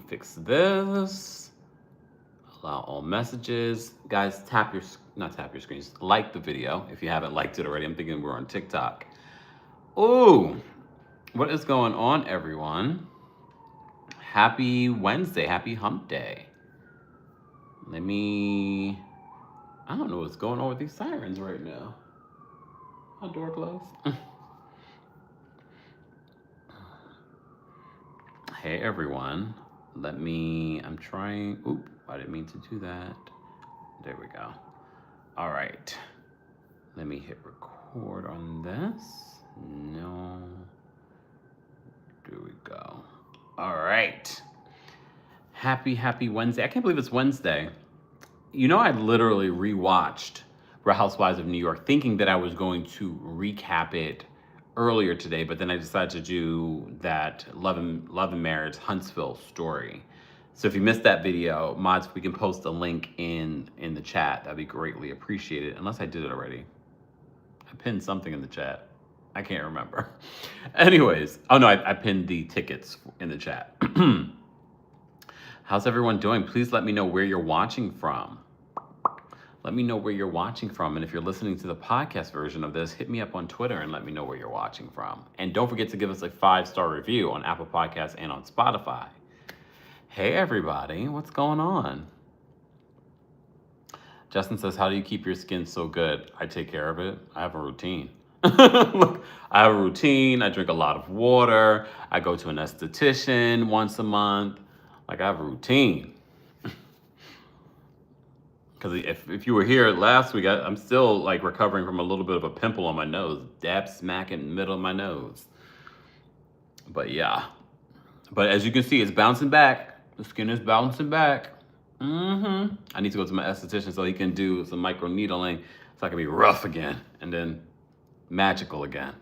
fix this. Allow all messages. Guys, not tap your screens. Like the video if you haven't liked it already. I'm thinking we're on TikTok. Ooh, what is going on, everyone? Happy Wednesday. Happy hump day. I don't know what's going on with these sirens right now. My door closed. Hey, everyone. I'm trying. Oop, I didn't mean to do that. There we go. All right. Let me hit record on this. No. There we go. All right. Happy Wednesday. I can't believe it's Wednesday. You know, I literally rewatched Real Housewives of New York thinking that I was going to recap it earlier today, but then I decided to do that Love and Marriage Huntsville story. So if you missed that video, mods, we can post a link in the chat. That'd be greatly appreciated, unless I did it already. I pinned something in the chat. I can't remember. Anyways, oh no, I pinned the tickets in the chat. How's everyone doing? Please let me know where you're watching from. Let me know where you're watching from. And if you're listening to the podcast version of this, hit me up on Twitter and let me know where you're watching from. And don't forget to give us a 5-star review on Apple Podcasts and on Spotify. Hey, everybody. What's going on? Justin says, how do you keep your skin so good? I take care of it. I have a routine. Look, I have a routine. I drink a lot of water. I go to an esthetician once a month. Like, I have a routine. Because if you were here last week, I'm still like recovering from a little bit of a pimple on my nose. Dab smack in the middle of my nose. But yeah. But as you can see, it's bouncing back. The skin is bouncing back. I need to go to my esthetician so he can do some micro needling so I can be rough again and then magical again.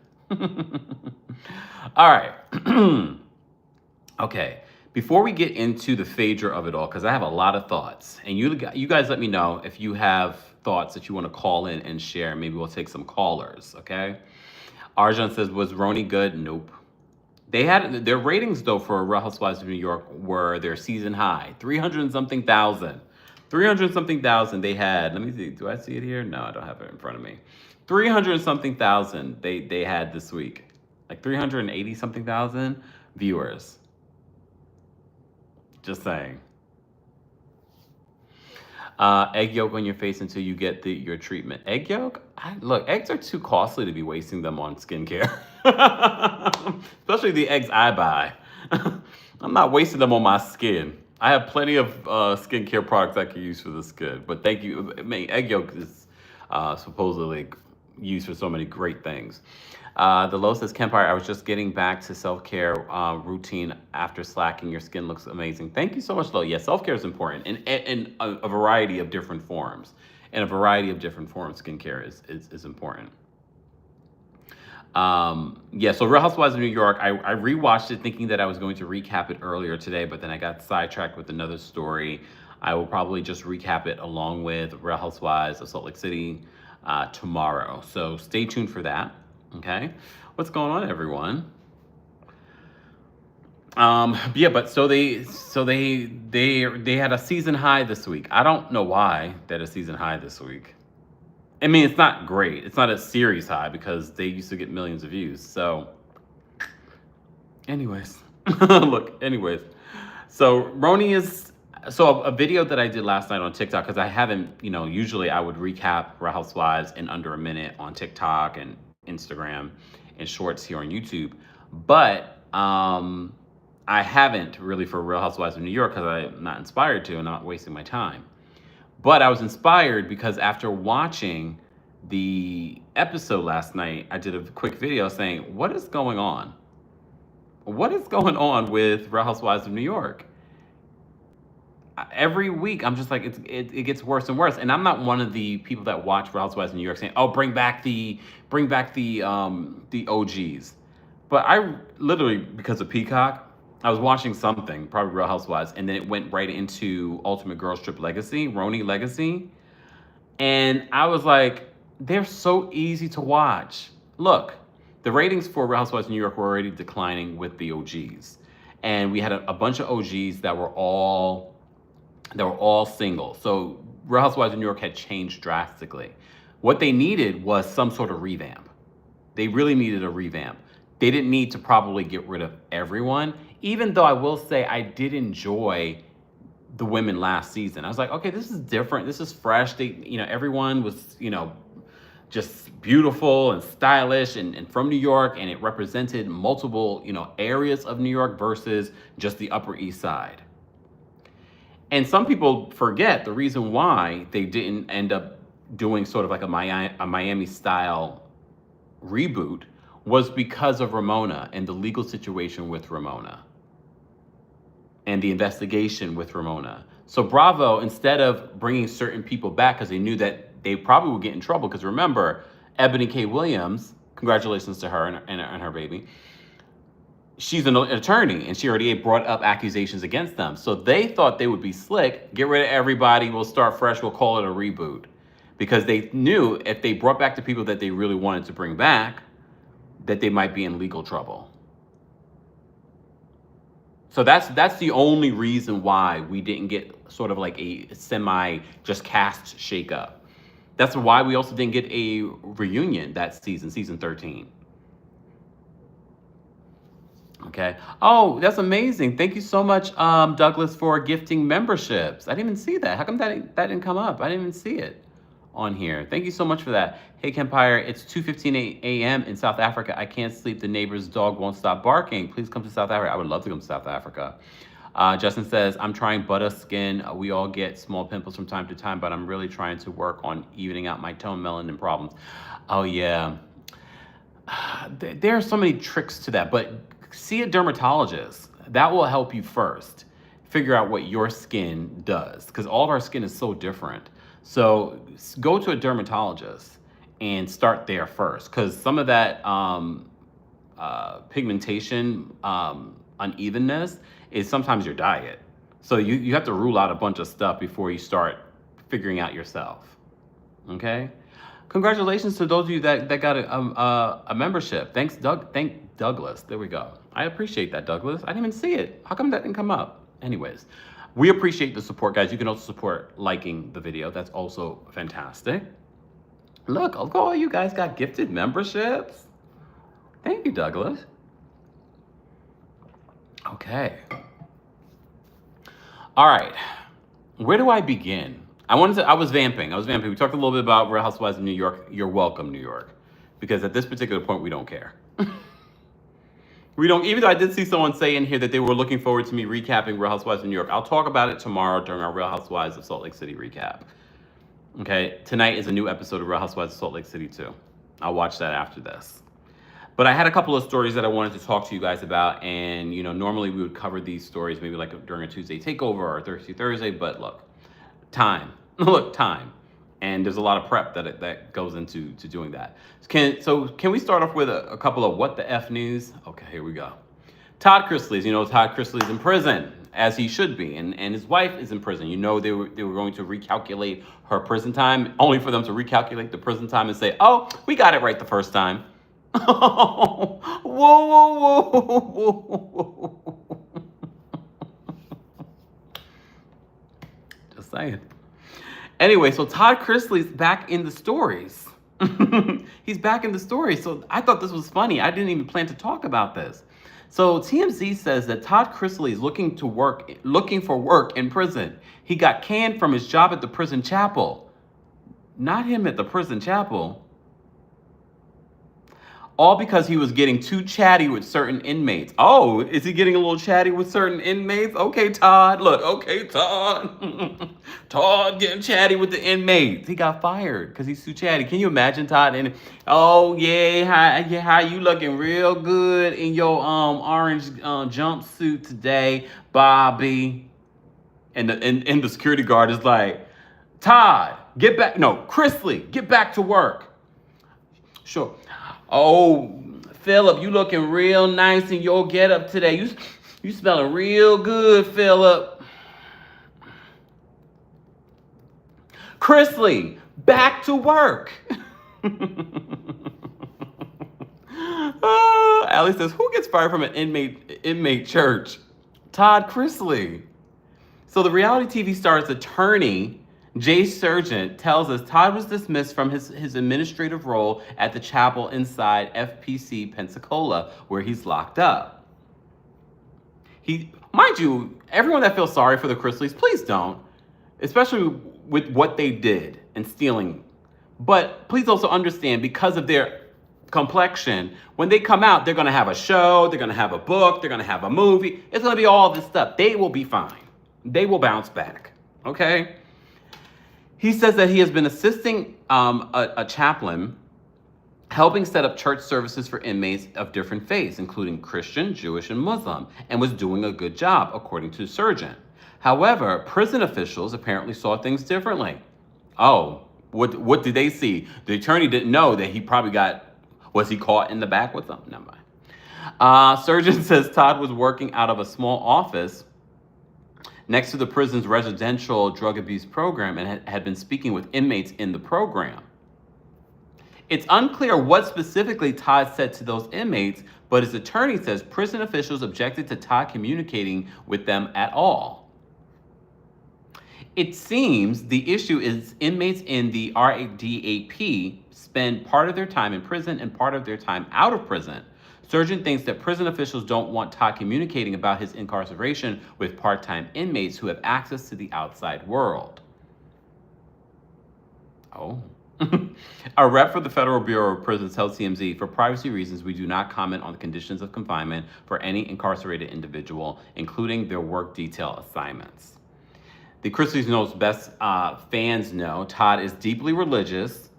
All right. Okay. Before we get into the Phaedra of it all, because I have a lot of thoughts, and you guys let me know if you have thoughts that you want to call in and share. Maybe we'll take some callers, okay? Arjun says, was Roni good? Nope. They had their ratings, though, for Real Housewives of New York were their season high, 300 and something thousand. 300 something thousand they had. Let me see. Do I see it here? No, I don't have it in front of me. 300 something thousand they had this week. Like 380 something thousand viewers. Just saying. Egg yolk on your face until you get your treatment. Egg yolk? Look, eggs are too costly to be wasting them on skincare. Especially the eggs I buy. I'm not wasting them on my skin. I have plenty of skincare products I can use for the skin. But thank you. I mean, egg yolk is supposedly used for so many great things. The Low says, Kempire, I was just getting back to self-care routine after slacking. Your skin looks amazing. Thank you so much, Lo. Yeah, self-care is important in a variety of different forms. In a variety of different forms, skincare is important. Yeah, so Real Housewives of New York, I rewatched it thinking that I was going to recap it earlier today, but then I got sidetracked with another story. I will probably just recap it along with Real Housewives of Salt Lake City tomorrow. So stay tuned for that. Okay, what's going on, everyone? Yeah, but so they had a season high this week. I don't know why they had a season high this week. I mean, it's not great. It's not a series high because they used to get millions of views. So, anyways, so Roni is. So a video that I did last night on TikTok, because I haven't, usually I would recap Real Housewives in under a minute on TikTok and Instagram and shorts here on YouTube. But I haven't really for Real Housewives of New York because I'm not inspired to and not wasting my time. But I was inspired because after watching the episode last night, I did a quick video saying, what is going on? What is going on with Real Housewives of New York? Every week, I'm just like, it gets worse and worse. And I'm not one of the people that watch Real Housewives of New York saying, oh, bring back the OGs. But I literally, because of Peacock, I was watching something, probably Real Housewives, and then it went right into Ultimate Girls Trip Legacy, Roni Legacy. And I was like, they're so easy to watch. Look, the ratings for Real Housewives of New York were already declining with the OGs. and we had a bunch of OGs that were all single. So Real Housewives of New York had changed drastically. What they needed was some sort of revamp. They really needed a revamp. They didn't need to probably get rid of everyone, even though I will say I did enjoy the women last season. I was like, okay, this is different. This is fresh. They, everyone was, just beautiful and stylish and from New York, and it represented multiple, areas of New York versus just the Upper East Side. And some people forget the reason why they didn't end up doing sort of like a Miami style reboot was because of Ramona and the legal situation with Ramona and the investigation with Ramona. So Bravo, instead of bringing certain people back because they knew that they probably would get in trouble, because remember, Ebony K. Williams, congratulations to her and her baby, she's an attorney and she already brought up accusations against them. So they thought they would be slick, get rid of everybody, we'll start fresh, we'll call it a reboot. Because they knew if they brought back the people that they really wanted to bring back, that they might be in legal trouble. So that's the only reason why we didn't get sort of like a semi just cast shakeup. That's why we also didn't get a reunion that season 13. Okay. Oh, that's amazing. Thank you so much, Douglas, for gifting memberships. I didn't even see that. How come that didn't come up? I didn't even see it on here. Thank you so much for that. Hey, Kempire, it's 2:15 a.m. in South Africa. I can't sleep. The neighbor's dog won't stop barking. Please come to South Africa. I would love to come to South Africa. Justin says, I'm trying butter skin. We all get small pimples from time to time, but I'm really trying to work on evening out my tone melanin problems. Oh, yeah. There are so many tricks to that, but see a dermatologist. That will help you first figure out what your skin does, because all of our skin is so different. So go to a dermatologist and start there first, because some of that pigmentation unevenness is sometimes your diet. So you have to rule out a bunch of stuff before you start figuring out yourself. Okay? Congratulations to those of you that got a membership. Thank Douglas. There we go. I appreciate that, Douglas. I didn't even see it. How come that didn't come up? Anyways, we appreciate the support, guys. You can also support liking the video. That's also fantastic. Look, all you guys got gifted memberships. Thank you, Douglas. Okay. All right. Where do I begin? I was vamping. We talked a little bit about Real Housewives of New York. You're welcome, New York. Because at this particular point, we don't care. We don't, even though I did see someone say in here that they were looking forward to me recapping Real Housewives of New York. I'll talk about it tomorrow during our Real Housewives of Salt Lake City recap. Okay, tonight is a new episode of Real Housewives of Salt Lake City too. I'll watch that after this. But I had a couple of stories that I wanted to talk to you guys about, and normally we would cover these stories maybe like during a Tuesday takeover or a Thursday, but look, time. And there's a lot of prep that goes into doing that. Can we start off with a couple of what the F news? Okay, here we go. Todd Chrisley, Todd Chrisley's in prison, as he should be, and his wife is in prison. They were going to recalculate her prison time, only for them to recalculate the prison time and say, oh, we got it right the first time. Whoa, whoa, whoa, whoa. Just saying. Anyway, so Todd Chrisley's back in the stories. He's back in the stories. So I thought this was funny. I didn't even plan to talk about this. So TMZ says that Todd Chrisley is looking for work in prison. He got canned from his job at the prison chapel. Not him at the prison chapel. All because he was getting too chatty with certain inmates. Oh, is he getting a little chatty with certain inmates? Okay, Todd. Look, okay, Todd. Todd getting chatty with the inmates. He got fired because he's too chatty. Can you imagine Todd? And oh yeah, how you looking real good in your orange jumpsuit today, Bobby? And the security guard is like, Todd, get back. No, Chrisley, get back to work. Sure. Oh, Philip, you looking real nice in your getup today. You smelling real good, Philip. Chrisley, back to work. Allie says, who gets fired from an inmate church? Todd Chrisley. So the reality TV star's attorney, Jay Sargent, tells us Todd was dismissed from his administrative role at the chapel inside FPC Pensacola, where he's locked up. Mind you, everyone that feels sorry for the Chrisleys, please don't, especially with what they did in stealing. But please also understand, because of their complexion, when they come out, they're going to have a show, they're going to have a book, they're going to have a movie. It's going to be all this stuff. They will be fine. They will bounce back. Okay? He says that he has been assisting a chaplain, helping set up church services for inmates of different faiths, including Christian, Jewish, and Muslim, and was doing a good job, according to the surgeon. However, prison officials apparently saw things differently. Oh, what did they see? The attorney didn't know that he probably was he caught in the back with them? Never mind. Surgeon says Todd was working out of a small office next to the prison's residential drug abuse program and had been speaking with inmates in the program. It's unclear what specifically Todd said to those inmates, but his attorney says prison officials objected to Todd communicating with them at all. It seems the issue is inmates in the RADAP spend part of their time in prison and part of their time out of prison. Surgeon thinks that prison officials don't want Todd communicating about his incarceration with part-time inmates who have access to the outside world. Oh. A rep for the Federal Bureau of Prisons tells TMZ, for privacy reasons, we do not comment on the conditions of confinement for any incarcerated individual, including their work detail assignments. The Chrisleys knows best fans know Todd is deeply religious,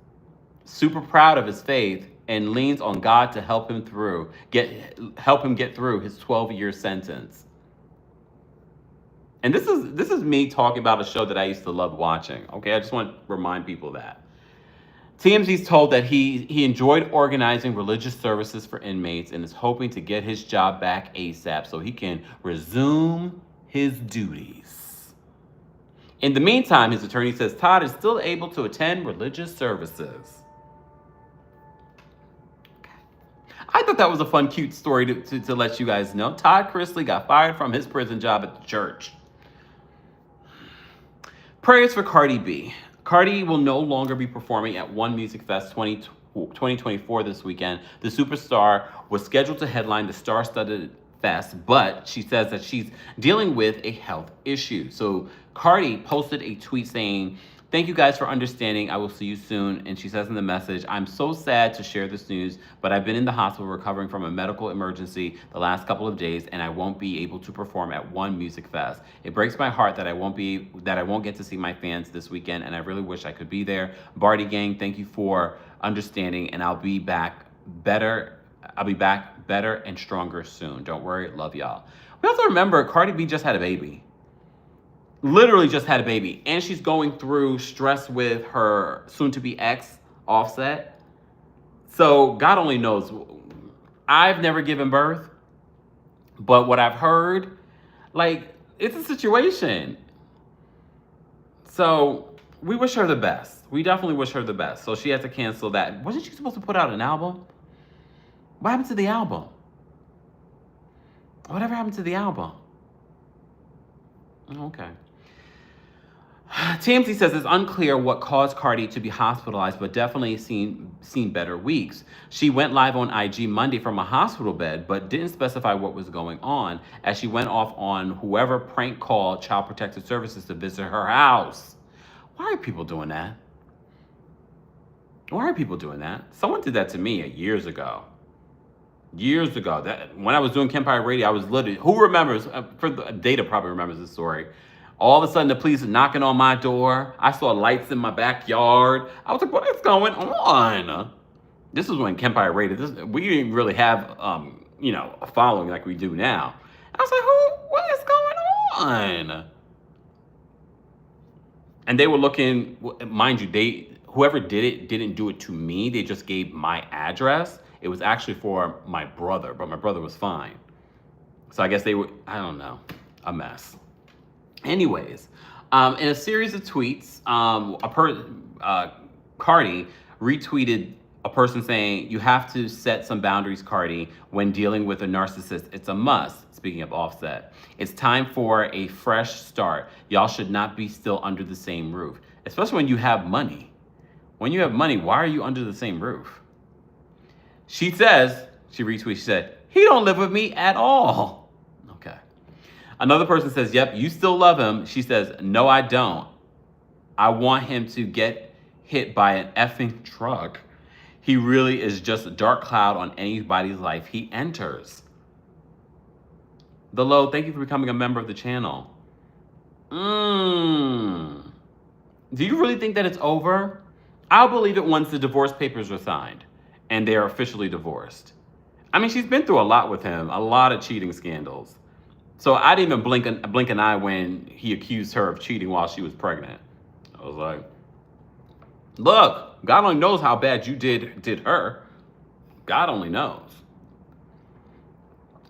super proud of his faith, and leans on God to help him get through his 12-year sentence. And this is me talking about a show that I used to love watching. Okay, I just want to remind people that. TMZ's told that he enjoyed organizing religious services for inmates and is hoping to get his job back ASAP so he can resume his duties. In the meantime, his attorney says Todd is still able to attend religious services. I thought that was a fun, cute story to let you guys know. Todd Chrisley got fired from his prison job at the church. Prayers for Cardi B. Cardi will no longer be performing at One Music Fest 2024 this weekend. The superstar was scheduled to headline the star-studded fest, but she says that she's dealing with a health issue. So Cardi posted a tweet saying, "Thank you guys for understanding. I will see you soon." And she says in the message, "I'm so sad to share this news, but I've been in the hospital recovering from a medical emergency the last couple of days, and I won't be able to perform at One Music Fest. It breaks my heart that I won't get to see my fans this weekend, and I really wish I could be there. Barty gang, thank you for understanding, and I'll be back better and stronger soon. Don't worry, love y'all." We also remember Cardi B just had a baby. Literally just had a baby, and she's going through stress with her soon-to-be ex, Offset. So God only knows. I've never given birth, but what I've heard, like, it's a situation. So we wish her the best. We definitely wish her the best. So she had to cancel that. Wasn't she supposed to put out an album? What happened to the album? Whatever happened to the album? Okay. TMZ says it's unclear what caused Cardi to be hospitalized, but definitely seen better weeks. She went live on IG Monday from a hospital bed, but didn't specify what was going on, as she went off on whoever prank called Child Protective Services to visit her house. Why are people doing that? Why are people doing that? Someone did that to me years ago. Years ago. That when I was doing Kempire Radio, I was literally, who remembers, Data probably remembers this story. All of a sudden, the police are knocking on my door. I saw lights in my backyard. I was like, what is going on? This is when Kempire Radio, we didn't really have, a following like we do now. I was like, what is going on? And they were looking, mind you, whoever did it didn't do it to me. They just gave my address. It was actually for my brother, but my brother was fine. So I guess they were, I don't know, a mess. Anyways, in a series of tweets, Cardi retweeted A person saying, you have to set some boundaries, Cardi, when dealing with a narcissist. It's a must. Speaking of Offset. It's time for a fresh start. Y'all should not be still under the same roof. Especially when you have money. When you have money, why are you under the same roof? She says, she retweets, she said, he don't live with me at all. Okay. Another person says, yep, you still love him. She says, no, I don't. I want him to get hit by an effing truck. He really is just a dark cloud on anybody's life he enters. The Low, thank you for becoming a member of the channel. Do you really think that it's over? I'll believe it once the divorce papers are signed and they are officially divorced. I mean, she's been through a lot with him, a lot of cheating scandals. So I didn't even blink an eye when he accused her of cheating while she was pregnant. I was like, look, God only knows how bad you did her. God only knows.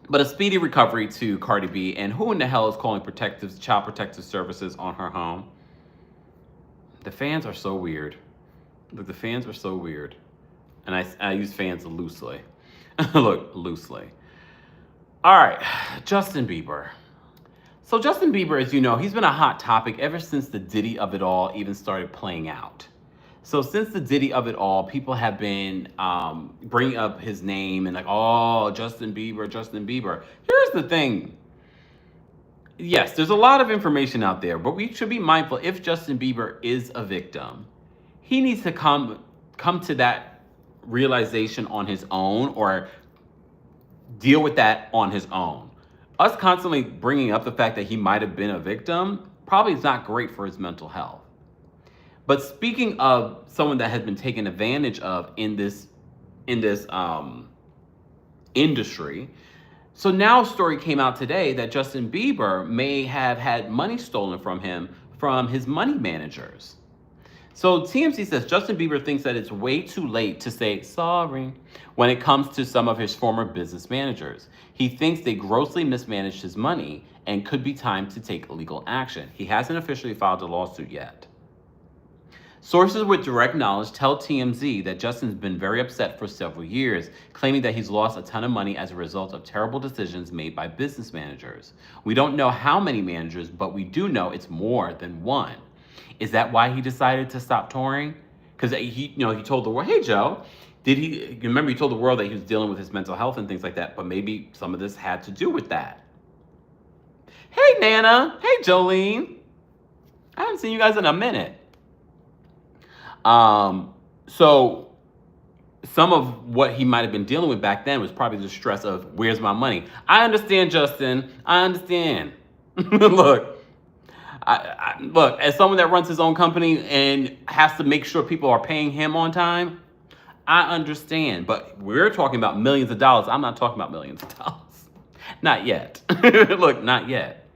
But a speedy recovery to Cardi B, and who in the hell is calling child protective services on her home? The fans are so weird. Look, the fans are so weird. And I use fans loosely. Look, loosely. All right, Justin Bieber. So Justin Bieber, as you know, he's been a hot topic ever since the Diddy of it all even started playing out. So since the Diddy of it all, people have been bringing up his name and like, oh, Justin Bieber, Justin Bieber. Here's the thing. Yes, there's a lot of information out there, but we should be mindful if Justin Bieber is a victim, he needs to come to that realization on his own or deal with that on his own. Us constantly bringing up the fact that he might have been a victim probably is not great for his mental health. But speaking of someone that has been taken advantage of in this industry, so now a story came out today that Justin Bieber may have had money stolen from him from his money managers. So TMZ says Justin Bieber thinks that it's way too late to say sorry when it comes to some of his former business managers. He thinks they grossly mismanaged his money and could be time to take legal action. He hasn't officially filed a lawsuit yet. Sources with direct knowledge tell TMZ that Justin's been very upset for several years, claiming that he's lost a ton of money as a result of terrible decisions made by business managers. We don't know how many managers, but we do know it's more than one. Is that why he decided to stop touring? Because he told the world, hey Joe, remember he told the world that he was dealing with his mental health and things like that, but maybe some of this had to do with that. Hey Nana, hey Jolene. I haven't seen you guys in a minute. So some of what he might have been dealing with back then was probably the stress of, where's my money? I understand, Justin. I understand. Look, look, as someone that runs his own company and has to make sure people are paying him on time, I understand. But we're talking about millions of dollars. I'm not talking about millions of dollars. Not yet. Look, not yet.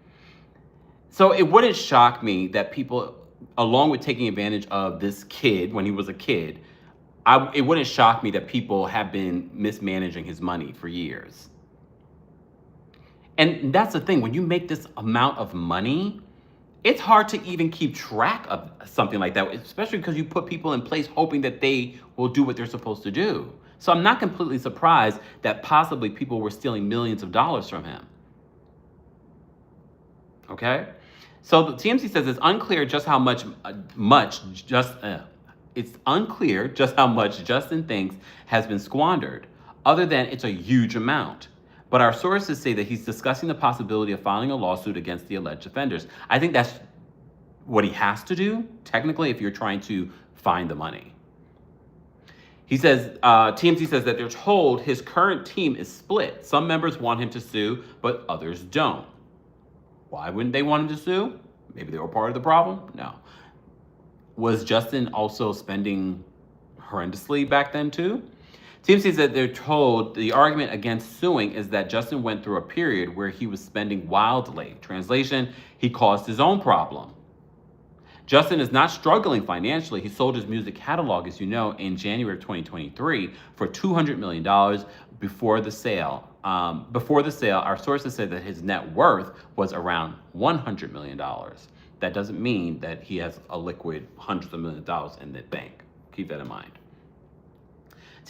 So it wouldn't shock me that people, along with taking advantage of this kid when he was a kid, it wouldn't shock me that people have been mismanaging his money for years. And that's the thing, when you make this amount of money, it's hard to even keep track of something like that, especially because you put people in place hoping that they will do what they're supposed to do. So I'm not completely surprised that possibly people were stealing millions of dollars from him. Okay? So the TMZ says it's unclear just how much Justin thinks has been squandered, other than it's a huge amount. But our sources say that he's discussing the possibility of filing a lawsuit against the alleged offenders. I think that's what he has to do, technically, if you're trying to find the money. He says, TMZ says that they're told his current team is split. Some members want him to sue, but others don't. Why wouldn't they want him to sue? Maybe they were part of the problem? No. Was Justin also spending horrendously back then too? TMZ says that they're told the argument against suing is that Justin went through a period where he was spending wildly. Translation, he caused his own problem. Justin is not struggling financially. He sold his music catalog, as you know, in January of 2023 for $200 million before the sale. Our sources said that his net worth was around $100 million. That doesn't mean that he has a liquid hundreds of millions of dollars in the bank. Keep that in mind.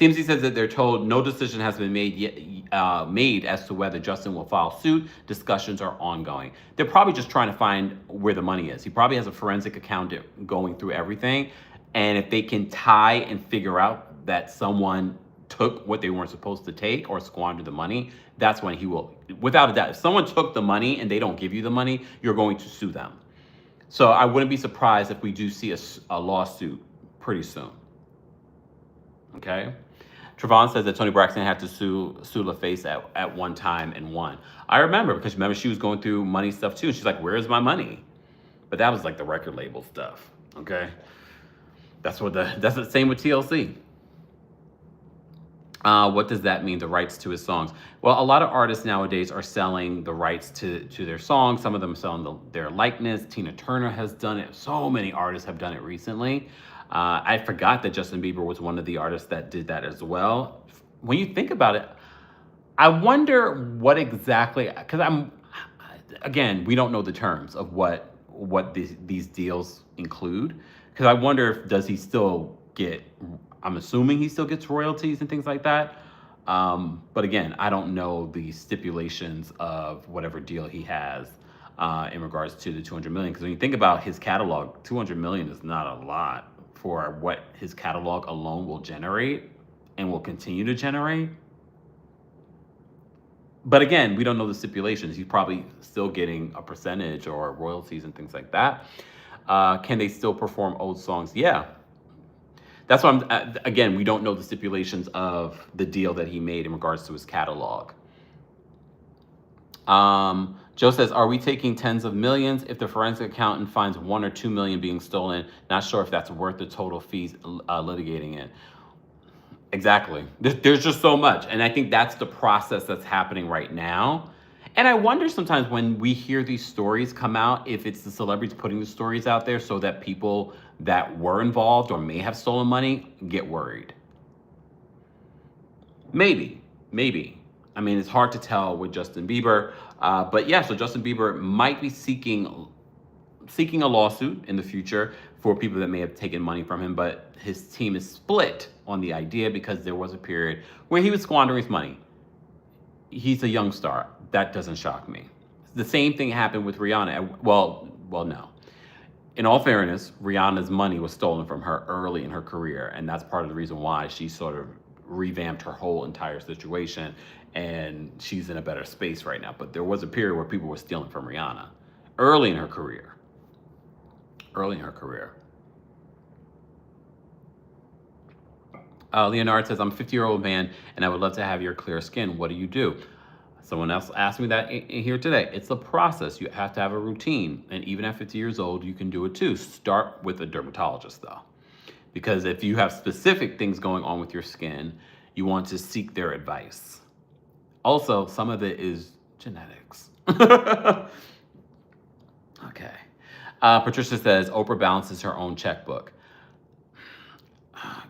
TMZ says that they're told no decision has been made yet, made as to whether Justin will file suit. Discussions are ongoing. They're probably just trying to find where the money is. He probably has a forensic accountant going through everything. And if they can tie and figure out that someone took what they weren't supposed to take or squandered the money, that's when he will, without a doubt, if someone took the money and they don't give you the money, you're going to sue them. So I wouldn't be surprised if we do see a lawsuit pretty soon. Okay? Trevon says that Toni Braxton had to sue LaFace at one time and won. I remember, because remember she was going through money stuff too. She's like, where's my money? But that was like the record label stuff. Okay? That's the same with TLC. What does that mean, the rights to his songs? Well, a lot of artists nowadays are selling the rights to their songs. Some of them are selling their likeness. Tina Turner has done it. So many artists have done it recently. I forgot that Justin Bieber was one of the artists that did that as well. When you think about it, I wonder what exactly, because again, we don't know the terms of what these deals include. Because I wonder if, does he still get, I'm assuming he still gets royalties and things like that. But again, I don't know the stipulations of whatever deal he has in regards to the 200 million. Because when you think about his catalog, 200 million is not a lot for what his catalog alone will generate and will continue to generate. But again, we don't know the stipulations. He's probably still getting a percentage or royalties and things like that. Can they still perform old songs? Yeah. That's why again, we don't know the stipulations of the deal that he made in regards to his catalog. Joe says, are we taking tens of millions if the forensic accountant finds 1 or 2 million being stolen? Not sure if that's worth the total fees litigating it. Exactly. There's just so much. And I think that's the process that's happening right now. And I wonder sometimes when we hear these stories come out, if it's the celebrities putting the stories out there so that people that were involved or may have stolen money get worried. Maybe. I mean, it's hard to tell with Justin Bieber. But yeah, so Justin Bieber might be seeking a lawsuit in the future for people that may have taken money from him, but his team is split on the idea because there was a period where he was squandering his money. He's a young star. That doesn't shock me. The same thing happened with Rihanna. Well, no. In all fairness, Rihanna's money was stolen from her early in her career, and that's part of the reason why she sort of revamped her whole entire situation, and she's in a better space right now. But there was a period where people were stealing from Rihanna early in her career. Leonard says, I'm a 50-year-old man, and I would love to have your clear skin. What do you do? Someone else asked me that here today. It's a process. You have to have a routine. And even at 50 years old, you can do it too. Start with a dermatologist, though. Because if you have specific things going on with your skin, you want to seek their advice. Also, some of it is genetics. Okay. Patricia says, Oprah balances her own checkbook.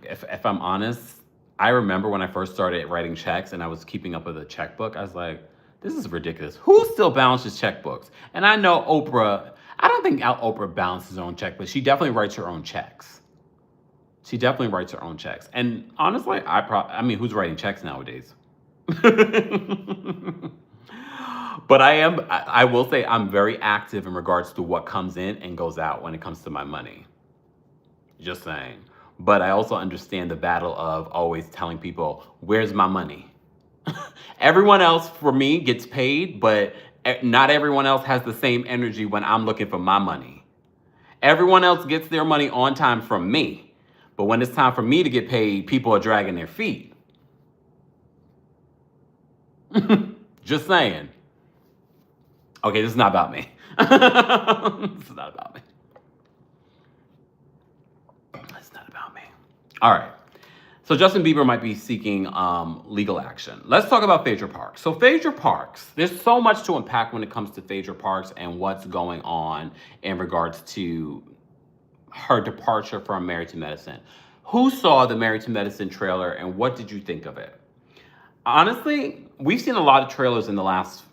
If I'm honest, I remember when I first started writing checks and I was keeping up with a checkbook, I was like, this is ridiculous. Who still balances checkbooks? And I know Oprah, I don't think Oprah balances her own check, but she definitely writes her own checks. And honestly, I mean, who's writing checks nowadays? But I will say I'm very active in regards to what comes in and goes out when it comes to my money. Just saying. But I also understand the battle of always telling people, where's my money? Everyone else, for me, gets paid, but not everyone else has the same energy when I'm looking for my money. Everyone else gets their money on time from me. But when it's time for me to get paid, people are dragging their feet. Just saying. Okay, this is not about me. This is not about me. It's not about me. All right. So Justin Bieber might be seeking legal action. Let's talk about Phaedra Parks. So Phaedra Parks, there's so much to unpack when it comes to Phaedra Parks and what's going on in regards to her departure from Married to Medicine. Who saw the Married to Medicine trailer and what did you think of it? Honestly, we've seen a lot of trailers in the last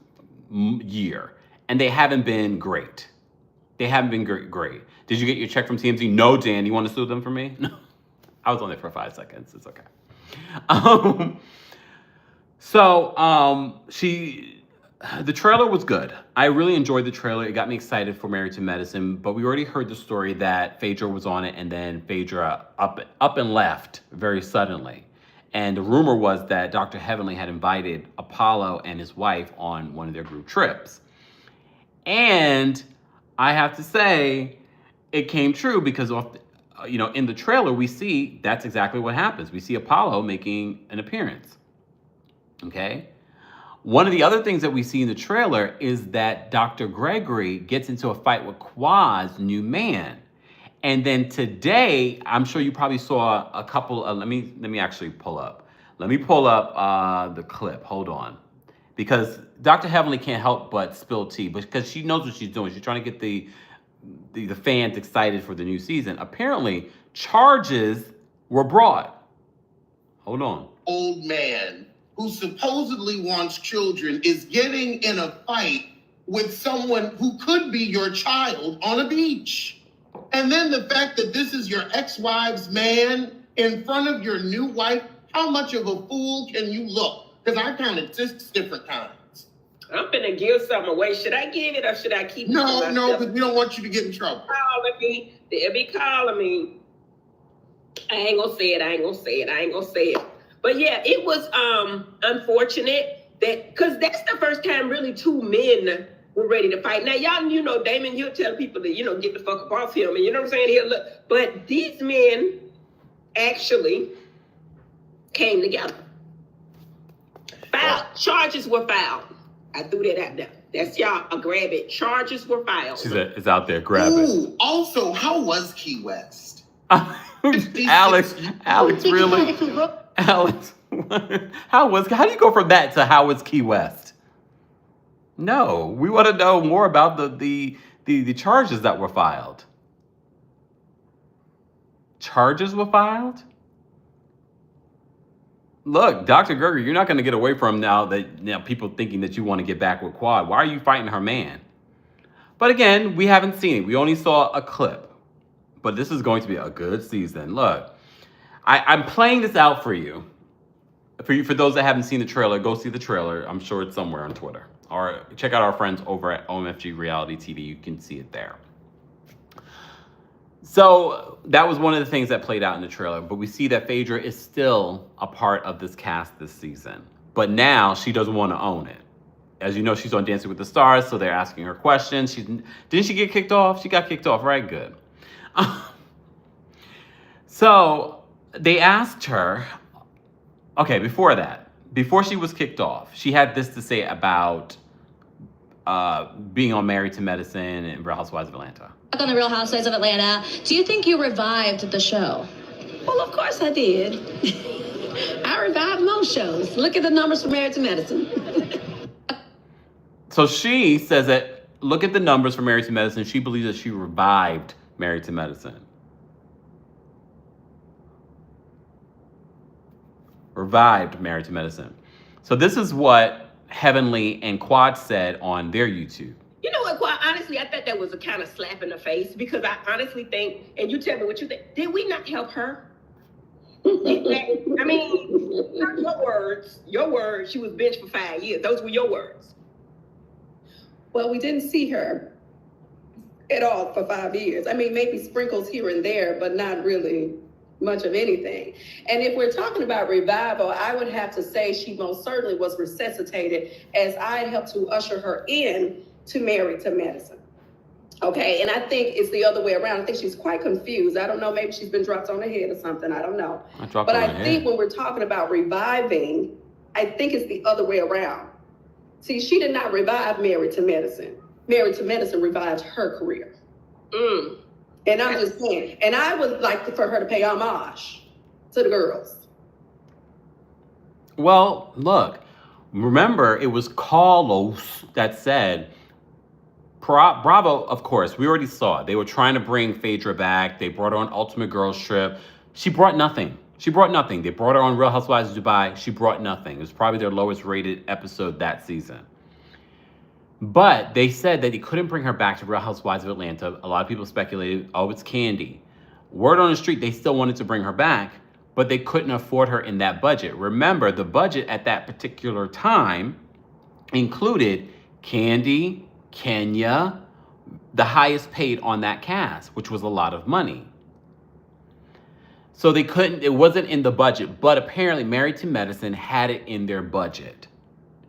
year and they haven't been great. They haven't been great. Did you get your check from TMZ? No, Dan. You want to sue them for me? No. I was on there for 5 seconds. It's okay. Um, the trailer was good. I really enjoyed the trailer. It got me excited for Married to Medicine, but we already heard the story that Phaedra was on it, and then Phaedra up and left very suddenly. And the rumor was that Dr. Heavenly had invited Apollo and his wife on one of their group trips. And I have to say, it came true because in the trailer we see that's exactly what happens. We see Apollo making an appearance. Okay? One of the other things that we see in the trailer is that Dr. Gregory gets into a fight with Quad's new man. And then today, I'm sure you probably saw a couple of, let me actually pull up. Let me pull up the clip. Hold on. Because Dr. Heavenly can't help but spill tea, because she knows what she's doing. She's trying to get the fans excited for the new season. Apparently, charges were brought. Hold on. Old man who supposedly wants children is getting in a fight with someone who could be your child on a beach. And then the fact that this is your ex-wife's man in front of your new wife, how much of a fool can you look? Because I counted 6 different times. I'm finna give something away. Should I give it or should I keep it? No, because we don't want you to get in trouble. Calling me. They'll be calling me. I ain't gonna say it. But yeah, it was unfortunate that, because that's the first time really 2 men were ready to fight. Now, y'all, Damon, he'll tell people to, get the fuck up off him. And you know what I'm saying? He'll look. But these men actually came together. Charges were filed. I threw that out there. That's y'all. Grab it. Charges were filed. She said, it's out there. Grab it. Also, how was Key West? Alex, really? Alex, how do you go from that to how was Key West? No, we want to know more about the charges that were filed. Charges were filed? Look, Dr. Gregory, you're not going to get away from now people thinking that you want to get back with Quad. Why are you fighting her man? But again, we haven't seen it. We only saw a clip. But this is going to be a good season. Look, I'm playing this out for you. For those that haven't seen the trailer, go see the trailer. I'm sure it's somewhere on Twitter. Or check out our friends over at OMFG Reality TV. You can see it there. So that was one of the things that played out in the trailer. But we see that Phaedra is still a part of this cast this season. But now she doesn't want to own it. As you know, she's on Dancing with the Stars, so they're asking her questions. Didn't she get kicked off? She got kicked off, right? Good. So they asked her, okay, before she was kicked off, she had this to say about being on Married to Medicine and Real Housewives of Atlanta. On the Real Housewives of Atlanta, do you think you revived the show? Well, of course I did. I revived most shows. Look at the numbers for Married to Medicine. So she says that, look at the numbers for Married to Medicine. She believes that she revived Married to Medicine. Revived Married to Medicine. So this is what Heavenly and Quad said on their YouTube. You know what, Quad? Honestly, I thought that was a kind of slap in the face, because I honestly think, and you tell me what you think, did we not help her? I mean, your words, she was benched for 5 years. Those were your words. Well, we didn't see her at all for 5 years. I mean, maybe sprinkles here and there, but not really much of anything. And if we're talking about revival, I would have to say she most certainly was resuscitated as I helped to usher her in to Married to Medicine. Okay, and I think it's the other way around. I think she's quite confused. I don't know, maybe she's been dropped on the head or something. I don't know. But I think when we're talking about reviving, I think it's the other way around. See, she did not revive Married to Medicine. Married to Medicine revived her career. And I'm just saying, and I would like for her to pay homage to the girls. Well, look, remember, it was Carlos that said, Bravo, of course, we already saw it. They were trying to bring Phaedra back. They brought her on Ultimate Girls Trip. She brought nothing. They brought her on Real Housewives of Dubai. She brought nothing. It was probably their lowest rated episode that season. But they said that they couldn't bring her back to Real Housewives of Atlanta. A lot of people speculated, oh, it's Candy. Word on the street, they still wanted to bring her back. but they couldn't afford her in that budget. Remember, the budget at that particular time included Candy, Kenya, the highest paid on that cast, which was a lot of money. So they couldn't, it wasn't in the budget, but apparently Married to Medicine had it in their budget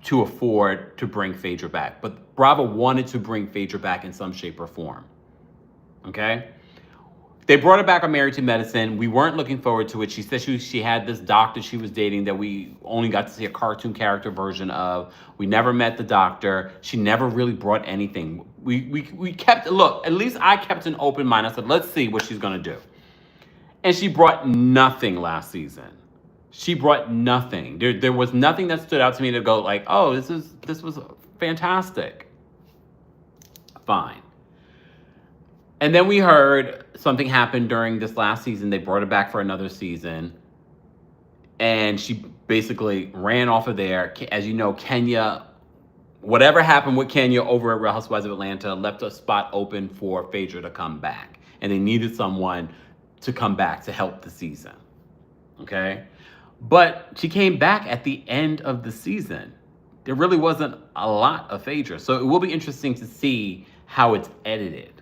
to afford to bring Phaedra back. But Bravo wanted to bring Phaedra back in some shape or form. Okay? They brought her back on Married to Medicine. We weren't looking forward to it. She said she had this doctor she was dating that we only got to see a cartoon character version of. We never met the doctor. She never really brought anything. We kept, look, at least I kept an open mind. I said, let's see what she's going to do. And she brought nothing last season. She brought nothing. There was nothing that stood out to me to go like, oh, this was fantastic. Fine. And then we heard something happened during this last season. They brought her back for another season. And she basically ran off of there. As you know, Kenya, whatever happened with Kenya over at Real Housewives of Atlanta left a spot open for Phaedra to come back. And they needed someone to come back to help the season. Okay? But she came back at the end of the season. There really wasn't a lot of Phaedra. So it will be interesting to see how it's edited.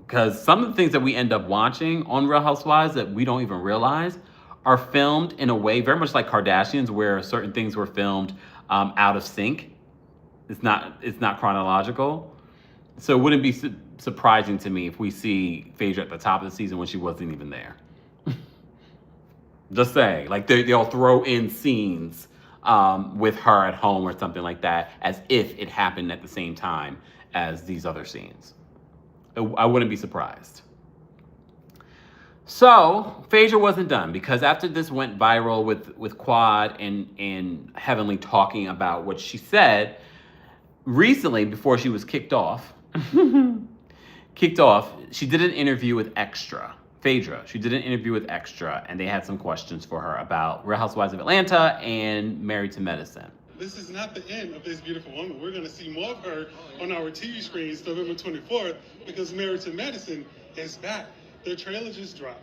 Because some of the things that we end up watching on Real Housewives that we don't even realize are filmed in a way very much like Kardashians, where certain things were filmed out of sync. It's not chronological. So it wouldn't be surprising to me if we see Phaedra at the top of the season when she wasn't even there. Just saying, like they'll throw in scenes with her at home or something like that, as if it happened at the same time as these other scenes. I wouldn't be surprised. So Phaedra wasn't done, because after this went viral with Quad and Heavenly talking about what she said recently before she was kicked off. She did an interview with Extra. Phaedra, she did an interview with Extra, and they had some questions for her about Real Housewives of Atlanta and Married to Medicine. This is not the end of this beautiful woman. We're going to see more of her on our TV screens November 24th, because Married to Medicine is back. The trailer just dropped.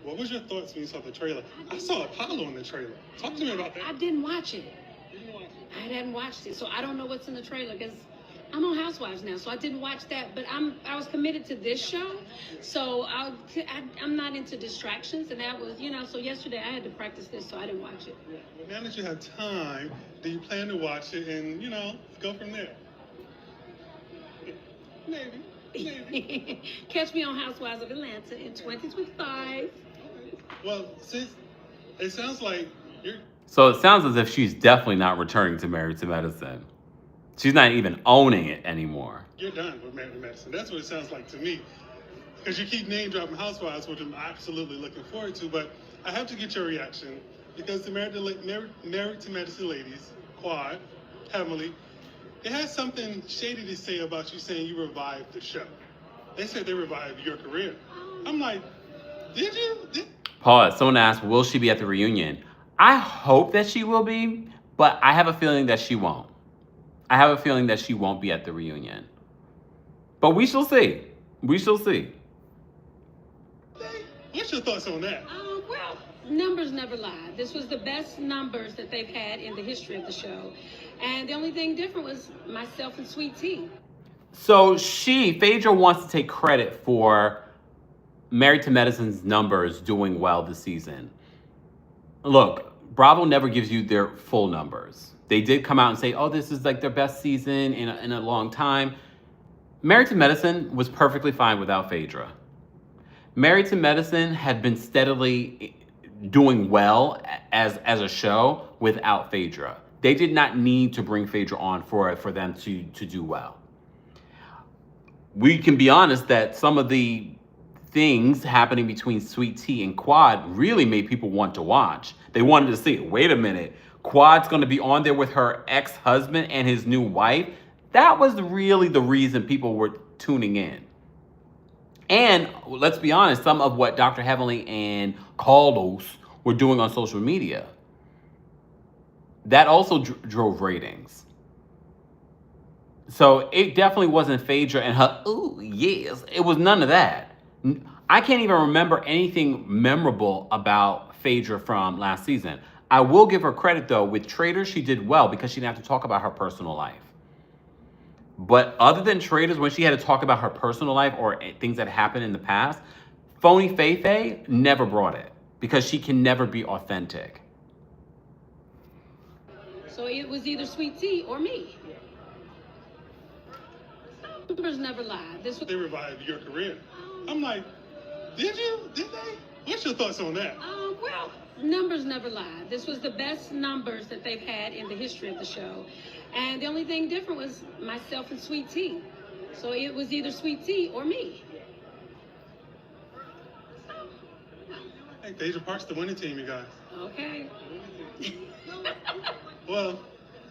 What was your thoughts when you saw the trailer? I saw Apollo in the trailer. Talk to me about that. I didn't watch it. I hadn't watched it, so I don't know what's in the trailer, because I'm on Housewives now, so I didn't watch that. But I was committed to this show, so I'm not into distractions, and that was, so yesterday I had to practice this, so I didn't watch it. Well, now that you have time, do you plan to watch it and, go from there? Maybe. Catch me on Housewives of Atlanta in 2025. Well, sis, it sounds like you're... So it sounds as if she's definitely not returning to Married to Medicine. She's not even owning it anymore. You're done with Married to Medicine. That's what it sounds like to me. Because you keep name dropping Housewives, which I'm absolutely looking forward to. But I have to get your reaction, because the Married to Medicine ladies, Quad, Heavenly, they had something shady to say about you, saying you revived the show. They said they revived your career. I'm like, did you? Pause. Someone asked, will she be at the reunion? I hope that she will be, but I have a feeling that she won't. I have a feeling that she won't be at the reunion. But we shall see. We shall see. What's your thoughts on that? Well, numbers never lie. This was the best numbers that they've had in the history of the show. And the only thing different was myself and Sweet Tea. So Phaedra wants to take credit for Married to Medicine's numbers doing well this season. Look, Bravo never gives you their full numbers. They did come out and say, oh, this is like their best season in a long time. Married to Medicine was perfectly fine without Phaedra. Married to Medicine had been steadily doing well as a show without Phaedra. They did not need to bring Phaedra on for them to do well. We can be honest that some of the things happening between Sweet Tea and Quad really made people want to watch. They wanted to see, wait a minute, Quad's going to be on there with her ex-husband and his new wife. That was really the reason people were tuning in. And let's be honest, some of what Dr. Heavenly and Carlos were doing on social media, that also drove ratings. So it definitely wasn't Phaedra and her, ooh, yes. It was none of that. I can't even remember anything memorable about Phaedra from last season. I will give her credit, though. With Traitors, she did well because she didn't have to talk about her personal life. But other than Traitors, when she had to talk about her personal life or things that happened in the past, Phony Faye never brought it because she can never be authentic. So it was either Sweet Tea or me. Numbers never lie. This was. They revived your career. I'm like, did you? Did they? What's your thoughts on that? Well, numbers never lie. This was the best numbers that they've had in the history of the show. And the only thing different was myself and Sweet Tea. So it was either Sweet Tea or me. Hey, Phaedra Parks, the winning team, you guys. Okay. Well,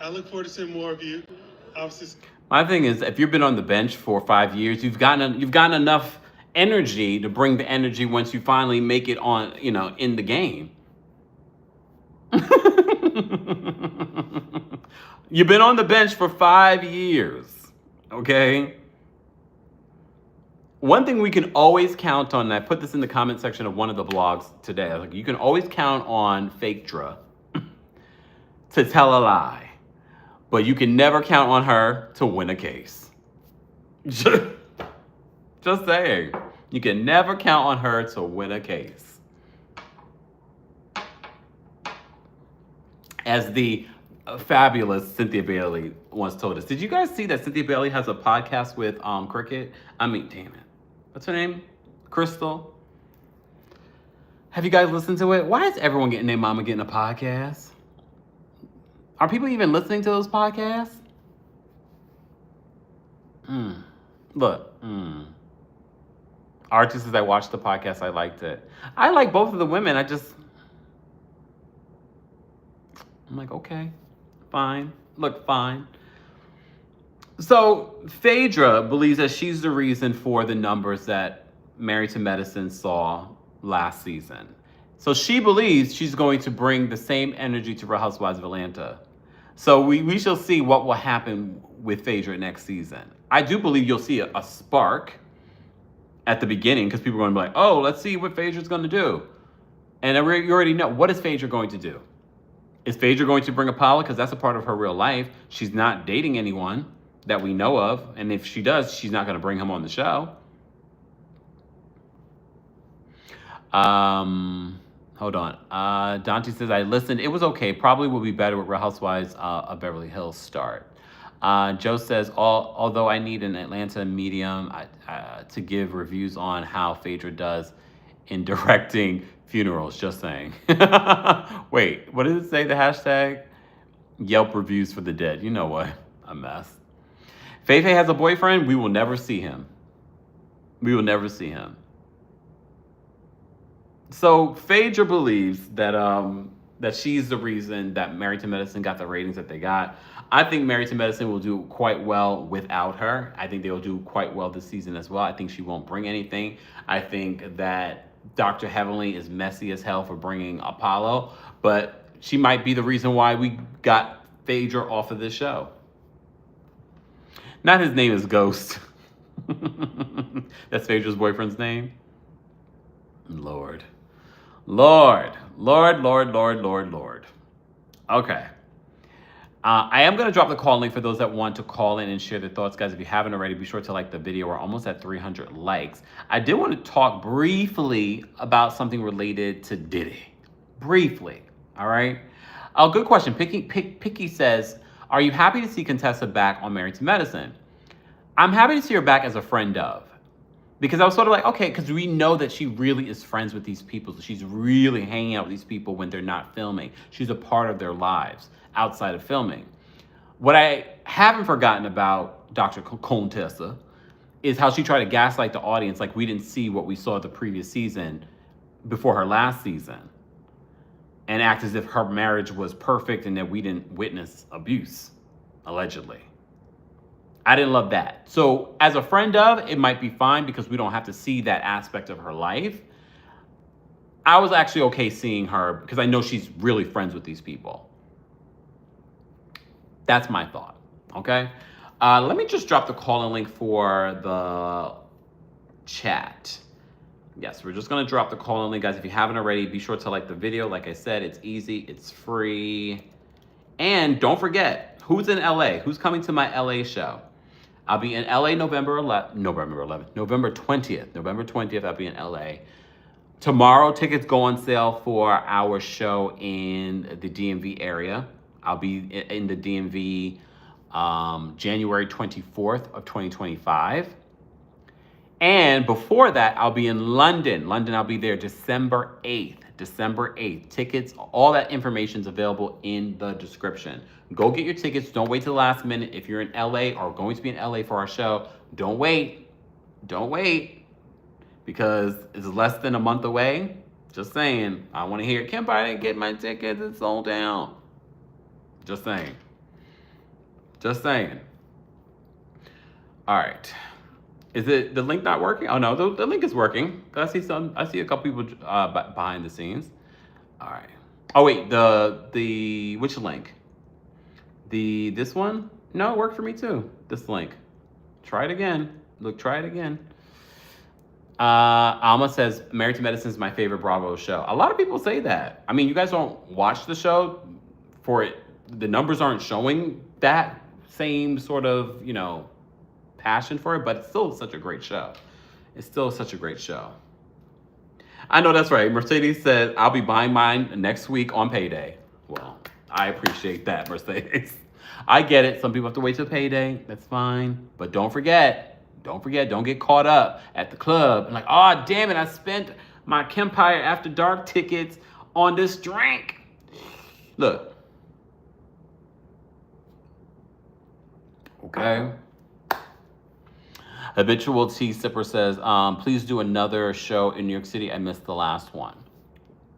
I look forward to seeing more of you. Obviously. My thing is, if you've been on the bench for 5 years, you've gotten enough energy to bring the energy once you finally make it on, in the game. You've been on the bench for 5 years, okay? One thing we can always count on, and I put this in the comment section of one of the blogs today, like, you can always count on Phaedra to tell a lie, but you can never count on her to win a case. Just saying. You can never count on her to win a case. As the fabulous Cynthia Bailey once told us. Did you guys see that Cynthia Bailey has a podcast with Cricket? Damn it. What's her name? Crystal? Have you guys listened to it? Why is everyone getting their mama getting a podcast? Are people even listening to those podcasts? Look. Archie says, I watched the podcast. I liked it. I like both of the women. I'm like, okay, fine. Look, fine. So Phaedra believes that she's the reason for the numbers that Married to Medicine saw last season. So she believes she's going to bring the same energy to Real Housewives of Atlanta. So we shall see what will happen with Phaedra next season. I do believe you'll see a spark at the beginning because people are going to be like, oh, let's see what Phaedra's going to do. And you already know, what is Phaedra going to do? Is Phaedra going to bring Apollo? Because that's a part of her real life. She's not dating anyone that we know of. And if she does, she's not going to bring him on the show. Hold on. Dante says, I listened. It was okay. Probably will be better with Real Housewives of Beverly Hills start. Joe says, although I need an Atlanta medium to give reviews on how Phaedra does in directing funerals, just saying. Wait, what did it say, the hashtag? Yelp reviews for the dead. You know what? A mess. Faye has a boyfriend. We will never see him. We will never see him. So Phaedra believes that that she's the reason that Married to Medicine got the ratings that they got. I think Married to Medicine will do quite well without her. I think they'll do quite well this season as well. I think she won't bring anything. I think that Dr. Heavenly is messy as hell for bringing Apollo, but she might be the reason why we got Phaedra off of this show. Not his name is Ghost. That's Phaedra's boyfriend's name. Lord. Okay. I am going to drop the call link for those that want to call in and share their thoughts. Guys, if you haven't already, be sure to like the video. We're almost at 300 likes. I did want to talk briefly about something related to Diddy. Briefly. All right. Oh, good question. Picky says, are you happy to see Contessa back on Married to Medicine? I'm happy to see her back as a friend of. Because I was sort of like, okay, because we know that she really is friends with these people. So she's really hanging out with these people when they're not filming. She's a part of their lives outside of filming. What I haven't forgotten about Dr. Contessa is how she tried to gaslight the audience like we didn't see what we saw the previous season before her last season. And act as if her marriage was perfect and that we didn't witness abuse, allegedly. I didn't love that. So as a friend of, it might be fine because we don't have to see that aspect of her life. I was actually okay seeing her because I know she's really friends with these people. That's my thought, okay? Let me just drop the call-in link for the chat. Yes, we're just gonna drop the call-in link, guys. If you haven't already, be sure to like the video. Like I said, it's easy, it's free. And don't forget, who's in LA? Who's coming to my LA show? I'll be in LA November 20th. November 20th, I'll be in LA. Tomorrow, tickets go on sale for our show in the DMV area. I'll be in the DMV January 24th of 2025. And before that, I'll be in London. I'll be there December 8th. Tickets, all that information is available in the description. Go get your tickets. Don't wait till the last minute. If you're in LA or going to be in LA for our show, don't wait. Because it's less than a month away. Just saying. I want to hear, Kempire, I didn't get my tickets. It's sold out. Just saying. All right. Is it the link not working? Oh no, the link is working. I see a couple people behind the scenes. All right. Oh wait, the which link? This one? No, it worked for me too. This link. Try it again. Try it again. Alma says Married to Medicine is my favorite Bravo show. A lot of people say that. I mean, you guys don't watch the show for it. The numbers aren't showing that same sort of, passion for it, but it's still such a great show. I know that's right. Mercedes said, I'll be buying mine next week on payday. Well, I appreciate that, Mercedes. I get it. Some people have to wait till payday. That's fine. But don't forget, don't get caught up at the club and like, oh, damn it, I spent my Kempire After Dark tickets on this drink. Look. Okay. Habitual Tea Sipper says, please do another show in New York City. I missed the last one.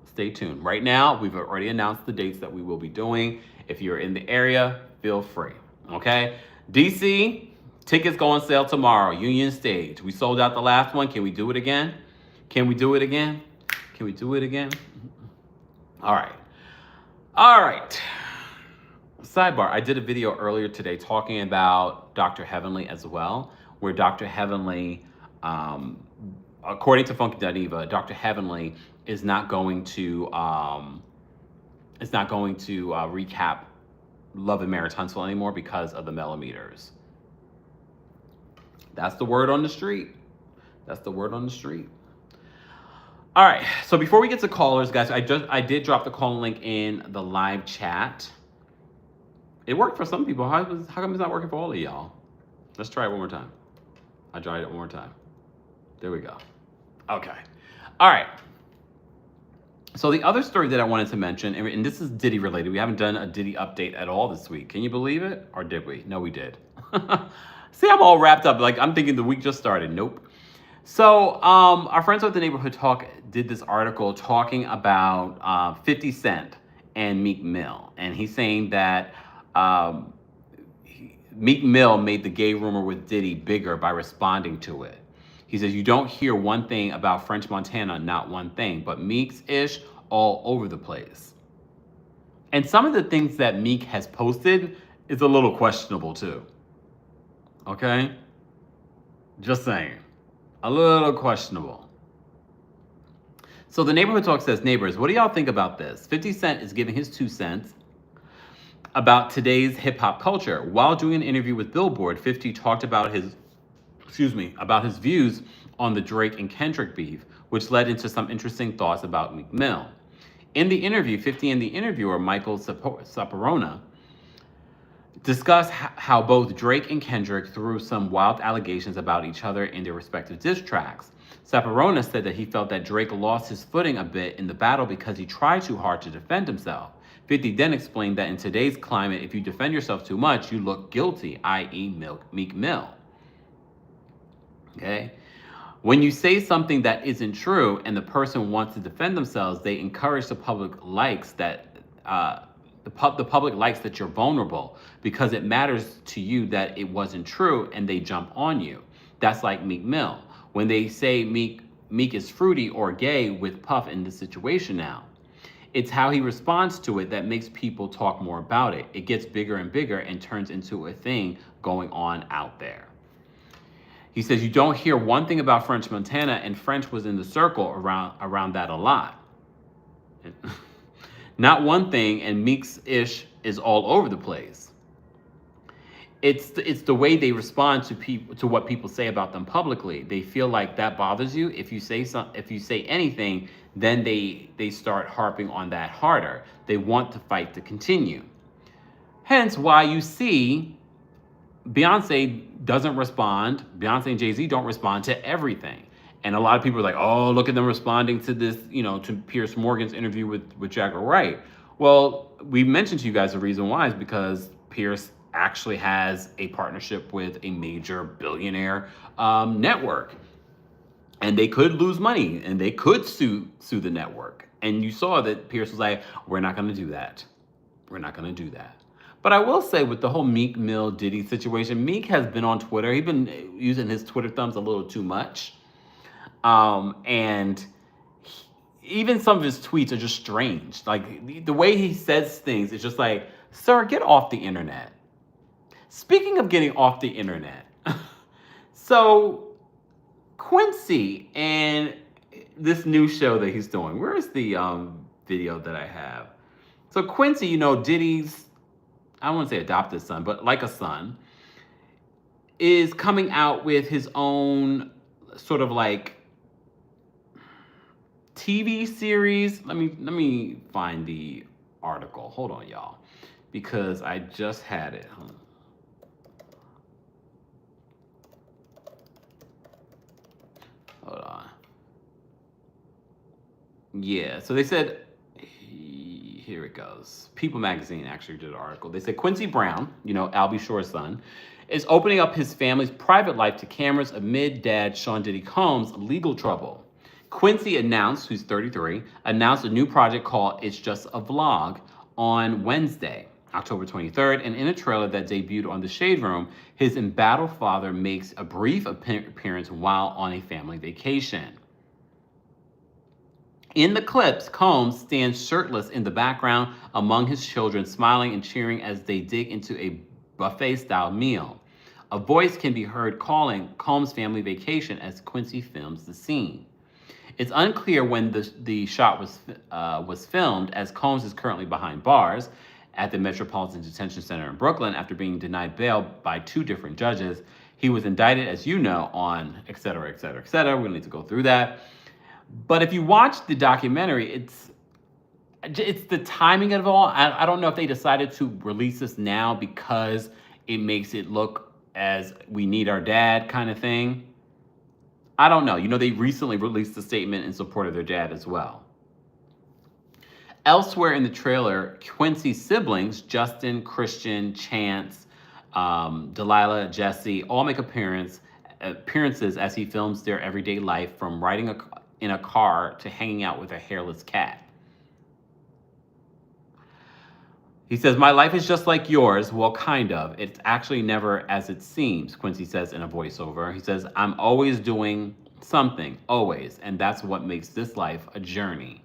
Stay tuned. Right now, we've already announced the dates that we will be doing. If you're in the area, feel free. Okay? DC, tickets go on sale tomorrow. Union Stage. We sold out the last one. Can we do it again? All right. Sidebar, I did a video earlier today talking about Dr. Heavenly as well, where Dr. Heavenly, according to Funky.Eva, Dr. Heavenly is not going to recap Love and Marriage Huntsville anymore because of the millimeters. That's the word on the street. All right, so before we get to callers, guys, I did drop the call link in the live chat. It worked for some people. How come it's not working for all of y'all? Let's try it one more time. I tried it one more time. There we go. Okay. All right. So the other story that I wanted to mention, and this is Diddy related. We haven't done a Diddy update at all this week. Can you believe it? Or did we? No, we did. See, I'm all wrapped up. Like, I'm thinking the week just started. Nope. So our friends with the Neighborhood Talk did this article talking about 50 Cent and Meek Mill. And he's saying that Meek Mill made the gay rumor with Diddy bigger by responding to it. He says, you don't hear one thing about French Montana, not one thing, but Meek's ish all over the place. And some of the things that Meek has posted is a little questionable too. Okay? Just saying. A little questionable. So the Neighborhood Talk says, neighbors, what do y'all think about this? 50 Cent is giving his 2 cents about today's hip hop culture. While doing an interview with Billboard, 50 talked about his views on the Drake and Kendrick beef, which led into some interesting thoughts about Meek Mill. In the interview, 50 and the interviewer, Michael Saporona, discussed how both Drake and Kendrick threw some wild allegations about each other in their respective diss tracks. Saporona said that he felt that Drake lost his footing a bit in the battle because he tried too hard to defend himself. 50 then explained that in today's climate, if you defend yourself too much, you look guilty, i.e. Meek Mill. Okay? When you say something that isn't true and the person wants to defend themselves, they encourage the public likes that the public likes that you're vulnerable because it matters to you that it wasn't true and they jump on you. That's like Meek Mill. When they say Meek is fruity or gay with Puff in this situation now. It's how he responds to it that makes people talk more about it. It gets bigger and bigger and turns into a thing going on out there. He says, you don't hear one thing about French Montana, and French was in the circle around that a lot. Not one thing, and Meek's ish is all over the place. It's the way they respond to what people say about them publicly. They feel like that bothers you. If you say anything, then they start harping on that harder. They want the fight to continue. Hence why you see Beyonce doesn't respond. Beyonce and Jay-Z don't respond to everything. And a lot of people are like, oh, look at them responding to this, to Piers Morgan's interview with Jagger Wright. Well, we mentioned to you guys the reason why is because Piers actually has a partnership with a major billionaire network. And they could lose money and they could sue the network. And you saw that Piers was like, we're not going to do that. We're not going to do that. But I will say with the whole Meek Mill Diddy situation, Meek has been on Twitter. He's been using his Twitter thumbs a little too much. And even some of his tweets are just strange. Like the way he says things is just like, sir, get off the internet. Speaking of getting off the internet, so Quincy and this new show that he's doing, where is the video that I have? So Quincy, Diddy's, I don't want to say adopted son, but like a son, is coming out with his own sort of like TV series. Let me find the article. Hold on, y'all, because I just had it. Hold on. Yeah, so they said, here it goes. People Magazine actually did an article. They said Quincy Brown, Albie Shore's son, is opening up his family's private life to cameras amid dad Sean Diddy Combs' legal trouble. Quincy announced, who's 33, announced a new project called It's Just a Vlog on Wednesday, October 23rd, and in a trailer that debuted on The Shade Room, his embattled father makes a brief appearance while on a family vacation. In the clips, Combs stands shirtless in the background among his children, smiling and cheering as they dig into a buffet-style meal. A voice can be heard calling Combs' family vacation as Quincy films the scene. It's unclear when the shot was filmed, as Combs is currently behind bars at the Metropolitan Detention Center in Brooklyn after being denied bail by 2 different judges. He was indicted, as you know, on et cetera, et cetera, et cetera. We don't need to go through that. But if you watch the documentary, it's the timing of it all. I don't know if they decided to release this now because it makes it look as we need our dad kind of thing. I don't know. They recently released a statement in support of their dad as well. Elsewhere in the trailer, Quincy's siblings, Justin, Christian, Chance, Delilah, Jesse, all make appearances as he films their everyday life, from riding in a car to hanging out with a hairless cat. He says, my life is just like yours. Well, kind of. It's actually never as it seems, Quincy says in a voiceover. He says, I'm always doing something, always, and that's what makes this life a journey.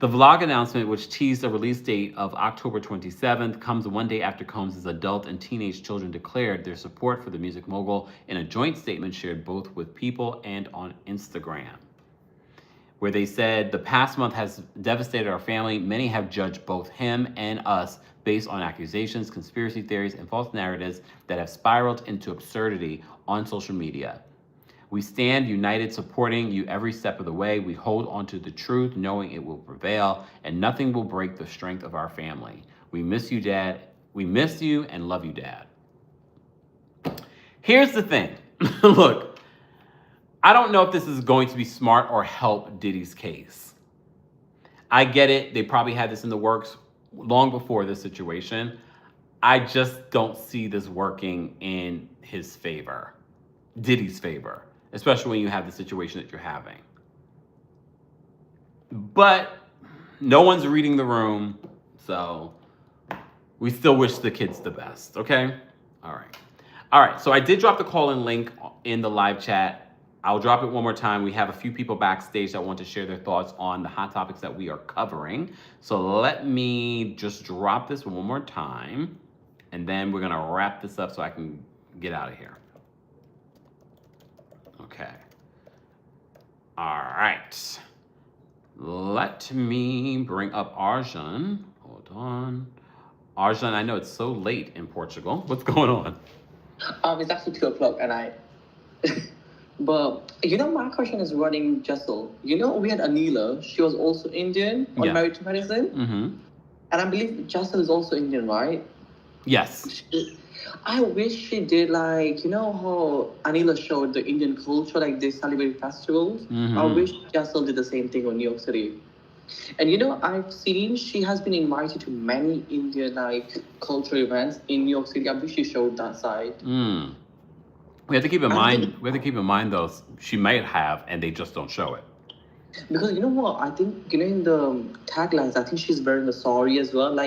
The vlog announcement, which teased a release date of October 27th, comes one day after Combs' adult and teenage children declared their support for the music mogul in a joint statement shared both with People and on Instagram, where they said, the past month has devastated our family. Many have judged both him and us based on accusations, conspiracy theories, and false narratives that have spiraled into absurdity on social media. We stand united, supporting you every step of the way. We hold on to the truth, knowing it will prevail, and nothing will break the strength of our family. We miss you, Dad. We miss you and love you, Dad. Here's the thing. Look, I don't know if this is going to be smart or help Diddy's case. I get it. They probably had this in the works long before this situation. I just don't see this working in his favor, Diddy's favor, especially when you have the situation that you're having. But no one's reading the room, so we still wish the kids the best, okay? All right, so I did drop the call-in link in the live chat. I'll drop it one more time. We have a few people backstage that want to share their thoughts on the hot topics that we are covering. So let me just drop this one more time, and then we're gonna wrap this up so I can get out of here. All right. Let me bring up Arjun. Hold on. Arjun, I know it's so late in Portugal. What's going on? It's actually 2 o'clock, and but my question is regarding Jessel. We had Anila. She was also Indian on Yeah. Married to Medicine, Mm-hmm. and I believe Jessel is also Indian, right? Yes. I wish she did how Anila showed the Indian culture, like they celebrate festivals. Mm-hmm. I wish Jessel did the same thing in New York City. And I've seen she has been invited to many Indian cultural events in New York City. I wish she showed that side. Mm. We have to keep in mind. We have to keep in mind, though, she might have, and they just don't show it. Because what? I think in the taglines, I think she's wearing a sari as well.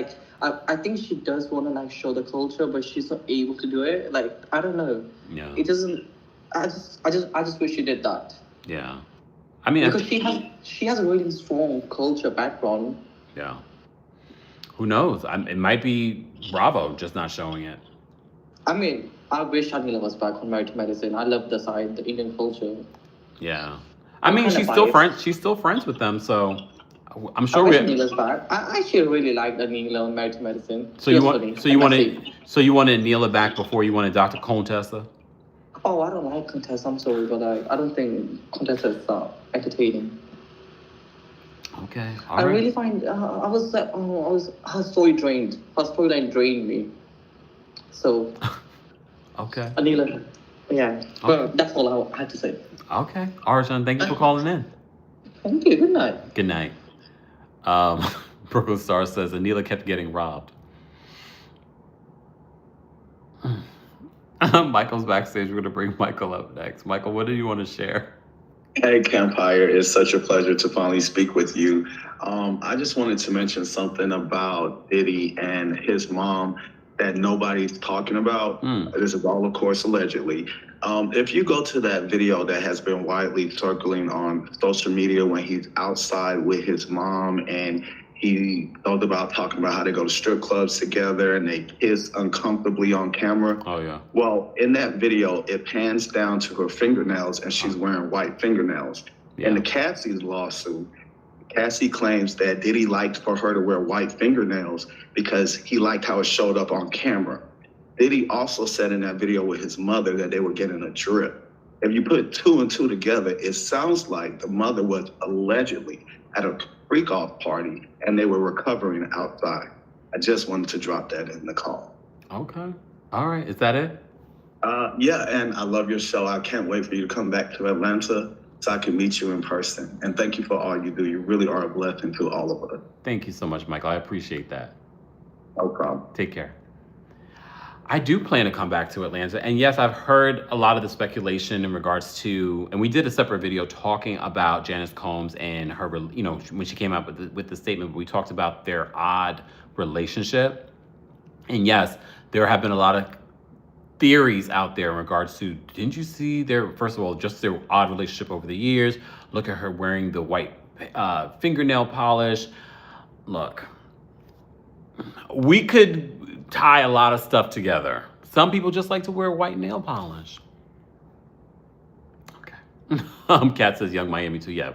I think she does want to show the culture, but she's not able to do it. I don't know. Yeah. It doesn't. I just wish she did that. Yeah. I mean, because she has a really strong culture background. Yeah. Who knows? It might be Bravo just not showing it. I mean, I wish Anila was back on Married to Medicine. I love the Indian culture. Yeah. I mean, she's still friends. She's still friends with them, so I'm sure we. Anila's back. I actually really liked Anila on Married to Medicine. So you wanted Anila back before you wanted Dr. Contessa? Oh, I don't like Contessa. I'm sorry, but I don't think Contessa is entertaining. Okay. I really find her storyline drained me. So. Okay. Anila, yeah. Okay. But that's all I had to say. Okay. Arjun, thank you for calling in. Thank you. Good night. Good night. Brooklyn Star says Anila kept getting robbed. Michael's backstage. We're going to bring Michael up next. Michael, what do you want to share? Hey, Kempire. It's such a pleasure to finally speak with you. I just wanted to mention something about Diddy and his mom that nobody's talking about. This is all, of course, allegedly. If you go to that video that has been widely circling on social media when he's outside with his mom and he talked about talking about how they go to strip clubs together and they kiss uncomfortably on camera. Oh, yeah. Well, in that video, it pans down to her fingernails and she's wearing white fingernails. Yeah. In the Cassie's lawsuit, Cassie claims that Diddy liked for her to wear white fingernails because he liked how it showed up on camera. Diddy also said in that video with his mother that they were getting a drip. If you put 2 and 2 together, it sounds like the mother was allegedly at a freak-off party and they were recovering outside. I just wanted to drop that in the call. Okay. All right. Is that it? Yeah, and I love your show. I can't wait for you to come back to Atlanta so I can meet you in person. And thank you for all you do. You really are a blessing to all of us. Thank you so much, Michael. I appreciate that. No problem. Take care. I do plan to come back to Atlanta. And yes, I've heard a lot of the speculation in regards to, and we did a separate video talking about Janice Combs and her, when she came out with the statement, we talked about their odd relationship. And yes, there have been a lot of theories out there in regards to, didn't you see first of all, just their odd relationship over the years? Look at her wearing the white fingernail polish. Look, we could tie a lot of stuff together. Some people just like to wear white nail polish. Okay. Kat says Young Miami too. Yeah.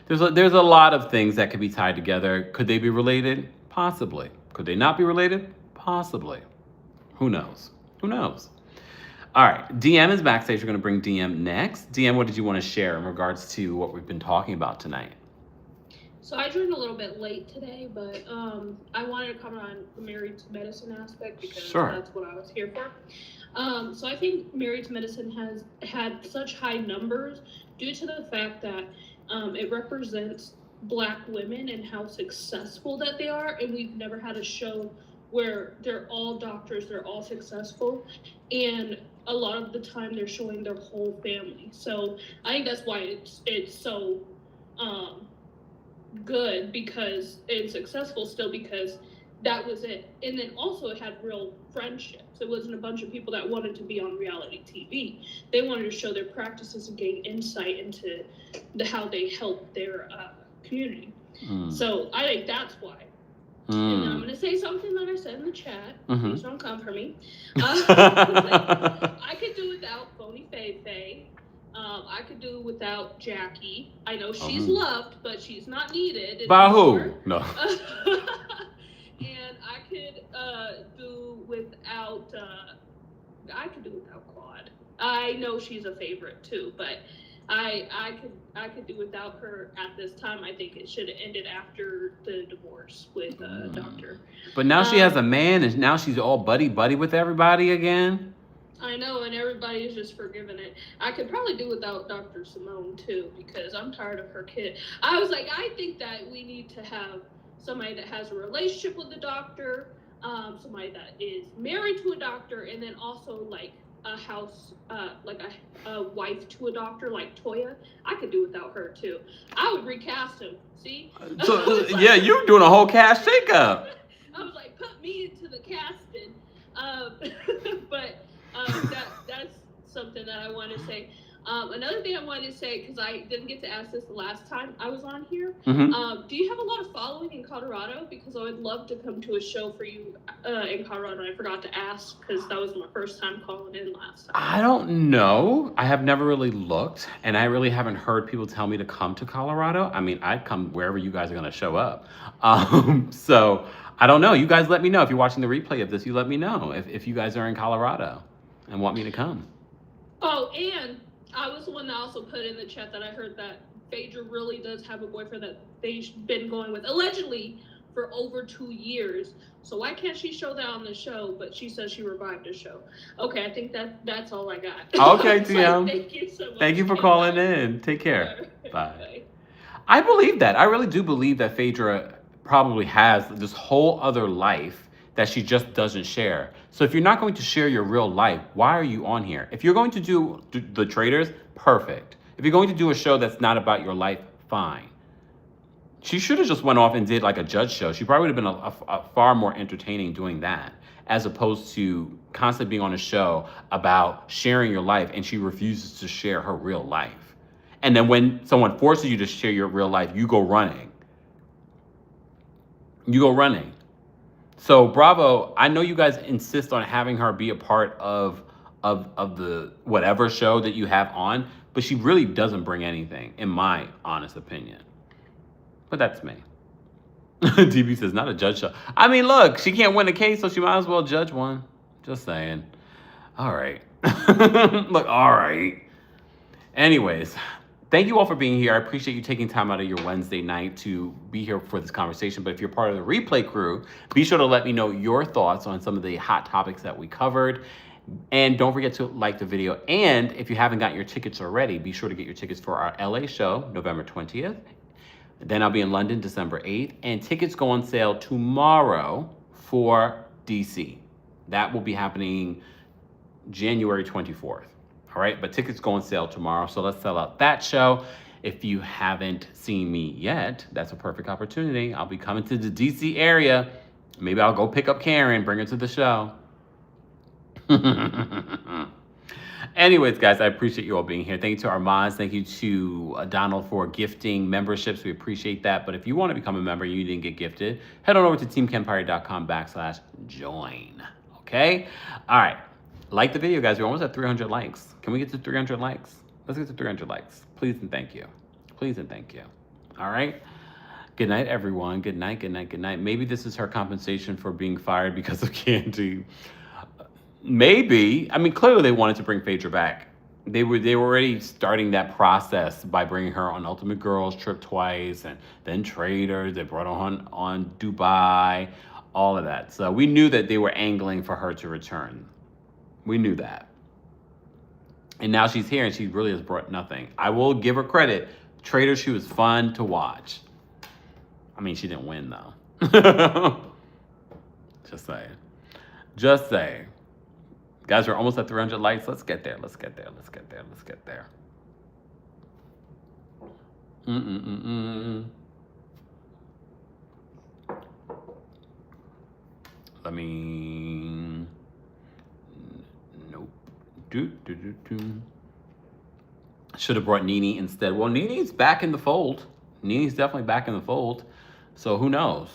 There's a lot of things that could be tied together. Could they be related? Possibly. Could they not be related? Possibly. Who knows? Who knows? All right. DM is backstage. We're going to bring DM next. DM, what did you want to share in regards to what we've been talking about tonight? So I joined a little bit late today, but I wanted to comment on the Married to Medicine aspect because that's what I was here for. So I think Married to Medicine has had such high numbers due to the fact that it represents Black women and how successful that they are, and we've never had a show where they're all doctors, they're all successful, and a lot of the time they're showing their whole family. So I think that's why it's so good because it's successful still because that was it. And then also it had real friendships. It wasn't a bunch of people that wanted to be on reality TV. They wanted to show their practices and gain insight into how they help their community. So I think that's why. And I'm going to say something that I said in the chat. Please don't come for me. I could do without phony Faye. I could do without Jackie. I know she's loved, but she's not needed By anymore. who? No. And I could do without. I could do without Claude. I know she's a favorite too, but I could do without her at this time. I think it should have ended after the divorce with Doctor. But now she has a man, and now she's all buddy with everybody again. I know, and everybody is just forgiving it. I could probably do without Dr. Simone too, because I'm tired of her kid. I was like, I think that we need to have somebody that has a relationship with the doctor, somebody that is married to a doctor, and then also like a house, like a wife to a doctor, like Toya. I could do without her too. I would recast him. See? So yeah, you're doing a whole cast shakeup. I was like, put me into the casting. But that's something that I want to say. Another thing I wanted to say, because I didn't get to ask this the last time I was on here, do you have a lot of following in Colorado? Because I would love to come to a show for you in Colorado. I forgot to ask because that was my first time calling in last time. I don't know. I have never really looked, and I really haven't heard people tell me to come to Colorado. I mean, I'd come wherever you guys are going to show up. So I don't know. You guys let me know. If you're watching the replay of this, you let me know if you guys are in Colorado and want me to come. Oh, and I was the one that also put in the chat that I heard that Phaedra really does have a boyfriend that they've been going with, allegedly, for over 2 years. So why can't she show that on the show? But she says she revived the show. Okay, I think that's all I got. Okay, TM. Thank you so much. Thank you for calling in. Take care. Bye. I believe that. I really do believe that Phaedra probably has this whole other life that she just doesn't share. So if you're not going to share your real life, why are you on here? If you're going to do The Traitors, perfect. If you're going to do a show that's not about your life, fine. She should have just went off and did like a judge show. She probably would have been a far more entertaining doing that, as opposed to constantly being on a show about sharing your life, and she refuses to share her real life. And then when someone forces you to share your real life, you go running. You go running. So Bravo, I know you guys insist on having her be a part of the whatever show that you have on, but she really doesn't bring anything, in my honest opinion. But that's me. DB says, not a judge show. I mean, look, she can't win a case, so she might as well judge one. Just saying. All right. Look, all right. Anyways, thank you all for being here. I appreciate you taking time out of your Wednesday night to be here for this conversation. But if you're part of the replay crew, be sure to let me know your thoughts on some of the hot topics that we covered. And don't forget to like the video. And if you haven't gotten your tickets already, be sure to get your tickets for our LA show, November 20th. Then I'll be in London, December 8th. And tickets go on sale tomorrow for DC. That will be happening January 24th. All right, but tickets go on sale tomorrow, so let's sell out that show. If you haven't seen me yet, that's a perfect opportunity. I'll be coming to the DC area. Maybe I'll go pick up Karen, bring her to the show. Anyways, guys, I appreciate you all being here. Thank you to our mods. Thank you to Donald for gifting memberships. We appreciate that. But if you want to become a member and you didn't get gifted, head on over to TeamKempire.com/join. Okay? All right. Like the video, guys. We're almost at 300 likes. Can we get to 300 likes? Let's get to 300 likes. Please and thank you. Please and thank you. All right? Good night, everyone. Good night, good night, good night. Maybe this is her compensation for being fired because of Candy. Maybe. I mean, clearly they wanted to bring Phaedra back. They were already starting that process by bringing her on Ultimate Girls Trip twice, and then Traitors. They brought her on Dubai, all of that. So we knew that they were angling for her to return. We knew that. And now she's here and she really has brought nothing. I will give her credit. Traitors, she was fun to watch. I mean, she didn't win though. Just saying. Just saying. Guys, we're almost at 300 likes. Let's get there. Let's get there. Let's get there. Let's get there. Let me... Nope. Should have brought Nene instead. Well, Nene's back in the fold. Nene's definitely back in the fold. So who knows?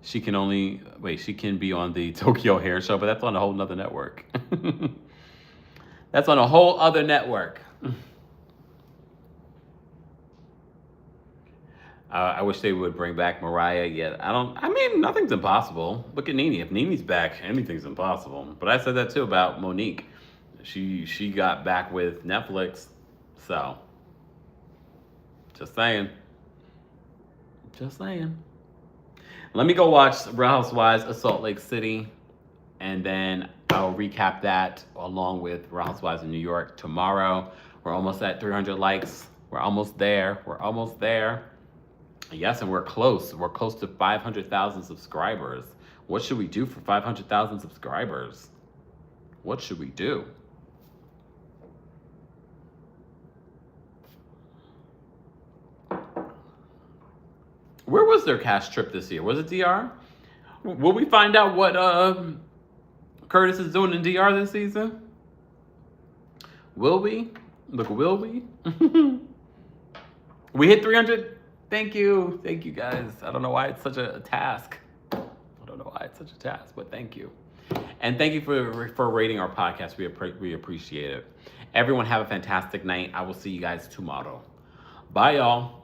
She can only... Wait, she can be on the Tokyo Hair Show, but that's on a whole nother network. That's on a whole other network. I wish they would bring back Mariah. Yet I mean, nothing's impossible. Look at Nene. If Nene's back, anything's impossible. But I said that too about Monique. She got back with Netflix. So, just saying. Just saying. Let me go watch Real Housewives of Salt Lake City. And then I'll recap that along with Real Housewives of New York tomorrow. We're almost at 300 likes. We're almost there. We're almost there. Yes, and we're close. We're close to 500,000 subscribers. What should we do for 500,000 subscribers? What should we do? Where was their cash trip this year? Was it DR? Will we find out what Curtis is doing in DR this season? Will we? Look, will we? We hit 300. Thank you. Thank you, guys. I don't know why it's such a task. I don't know why it's such a task, but thank you. And thank you for rating our podcast. We appreciate it. Everyone have a fantastic night. I will see you guys tomorrow. Bye, y'all.